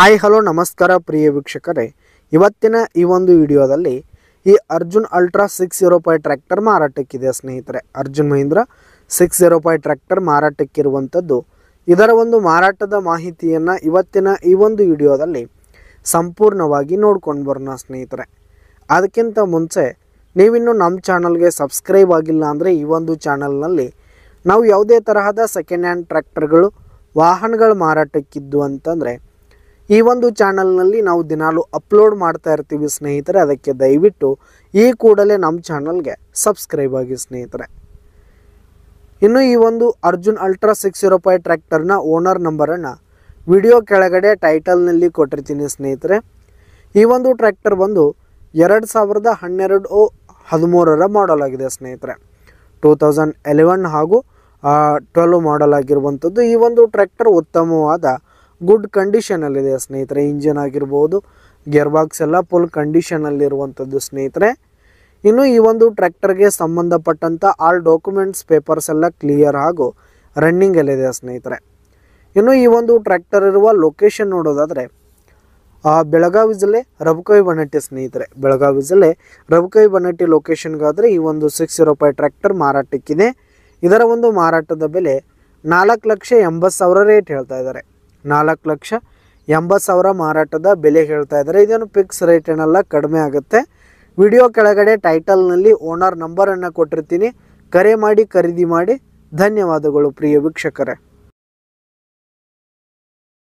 Hi hello ನಮಸ್ಕಾರ ಪ್ರಿಯ ವೀಕ್ಷಕರೇ, ಇವತ್ತಿನ ಈ ಒಂದು ವಿಡಿಯೋದಲ್ಲಿ ಈ ಅರ್ಜುನ್ ಅಲ್ಟ್ರಾ 605 ಟ್ರ್ಯಾಕ್ಟರ್ ಮಾರಾಟಕ್ಕಿದೆ ಸ್ನೇಹಿತರೆ. ಅರ್ಜುನ್ ಮಹೀಂದ್ರ 605 ಟ್ರ್ಯಾಕ್ಟರ್ ಮಾರಾಟಕ್ಕಿರುವಂಥದ್ದು. ಇದರ ಒಂದು ಮಾರಾಟದ ಮಾಹಿತಿಯನ್ನು ಇವತ್ತಿನ ಈ ಒಂದು ವಿಡಿಯೋದಲ್ಲಿ ಸಂಪೂರ್ಣವಾಗಿ ನೋಡ್ಕೊಂಡು ಬರೋಣ ಸ್ನೇಹಿತರೆ. ಅದಕ್ಕಿಂತ ಮುಂಚೆ ನೀವಿನ್ನೂ ನಮ್ಮ ಚಾನಲ್ಗೆ ಸಬ್ಸ್ಕ್ರೈಬ್ ಆಗಿಲ್ಲ ಅಂದರೆ ಈ ಒಂದು ಚಾನಲ್ನಲ್ಲಿ ನಾವು ಯಾವುದೇ ತರಹದ ಸೆಕೆಂಡ್ ಹ್ಯಾಂಡ್ ಟ್ರ್ಯಾಕ್ಟರ್ಗಳು ವಾಹನಗಳು ಮಾರಾಟಕ್ಕಿದ್ದು ಅಂತಂದರೆ ಈ ಒಂದು ಚಾನಲ್ನಲ್ಲಿ ನಾವು ದಿನಾಲು ಅಪ್ಲೋಡ್ ಮಾಡ್ತಾ ಇರ್ತೀವಿ ಸ್ನೇಹಿತರೆ. ಅದಕ್ಕೆ ದಯವಿಟ್ಟು ಈ ಕೂಡಲೇ ನಮ್ಮ ಚಾನಲ್ಗೆ ಸಬ್ಸ್ಕ್ರೈಬ್ ಆಗಿ ಸ್ನೇಹಿತರೆ. ಇನ್ನು ಈ ಒಂದು ಅರ್ಜುನ್ ಅಲ್ಟ್ರಾ 605 ಟ್ರ್ಯಾಕ್ಟರ್ನ ಓನರ್ ನಂಬರನ್ನು ವಿಡಿಯೋ ಕೆಳಗಡೆ ಟೈಟಲ್ನಲ್ಲಿ ಕೊಟ್ಟಿರ್ತೀನಿ ಸ್ನೇಹಿತರೆ. ಈ ಒಂದು ಟ್ರ್ಯಾಕ್ಟರ್ ಬಂದು 2012-13 ಮಾಡಲ್ ಆಗಿದೆ ಸ್ನೇಹಿತರೆ. 2011 ಹಾಗೂ 12 ಮಾಡಲ್ ಆಗಿರುವಂಥದ್ದು. ಈ ಒಂದು ಟ್ರ್ಯಾಕ್ಟರ್ ಉತ್ತಮವಾದ ಗುಡ್ ಕಂಡೀಷನಲ್ಲಿದೆ ಸ್ನೇಹಿತರೆ. ಇಂಜಿನ್ ಆಗಿರ್ಬೋದು, ಗೇರ್ ಬಾಕ್ಸ್ ಎಲ್ಲ ಫುಲ್ ಕಂಡೀಷನಲ್ಲಿರುವಂಥದ್ದು ಸ್ನೇಹಿತರೆ. ಇನ್ನು ಈ ಒಂದು ಟ್ರ್ಯಾಕ್ಟರ್ಗೆ ಸಂಬಂಧಪಟ್ಟಂಥ ಆಲ್ ಡಾಕ್ಯುಮೆಂಟ್ಸ್ ಪೇಪರ್ಸ್ ಎಲ್ಲ ಕ್ಲಿಯರ್ ಹಾಗೂ ರನ್ನಿಂಗಲ್ಲಿದೆ ಸ್ನೇಹಿತರೆ. ಇನ್ನು ಈ ಒಂದು ಟ್ರ್ಯಾಕ್ಟರ್ ಇರುವ ಲೊಕೇಶನ್ ನೋಡೋದಾದರೆ ಬೆಳಗಾವಿ ಜಿಲ್ಲೆ ರಬಕವಿ ಬನಟ್ಟಿ ಸ್ನೇಹಿತರೆ. ಬೆಳಗಾವಿ ಜಿಲ್ಲೆ ರಬಕವಿ ಬನಟ್ಟಿ ಲೊಕೇಶನ್ಗಾದರೆ ಈ ಒಂದು 605 ಟ್ರ್ಯಾಕ್ಟರ್ ಮಾರಾಟಕ್ಕಿದೆ. ಇದರ ಒಂದು ಮಾರಾಟದ ಬೆಲೆ 4,80,000 ರೇಟ್ ಹೇಳ್ತಾ ಇದ್ದಾರೆ. 4,80,000 ಮಾರಾಟದ ಬೆಲೆ ಹೇಳ್ತಾ ಇದ್ದಾರೆ. ಇದೇನು ಫಿಕ್ಸ್ ರೇಟ್ ಏನಲ್ಲ, ಕಡಿಮೆ ಆಗುತ್ತೆ. ವಿಡಿಯೋ ಕೆಳಗಡೆ ಟೈಟಲ್ನಲ್ಲಿ ಓನರ್ ನಂಬರನ್ನು ಕೊಟ್ಟಿರ್ತೀನಿ. ಕರೆ ಮಾಡಿ ಖರೀದಿ ಮಾಡಿ. ಧನ್ಯವಾದಗಳು ಪ್ರಿಯ ವೀಕ್ಷಕರೇ.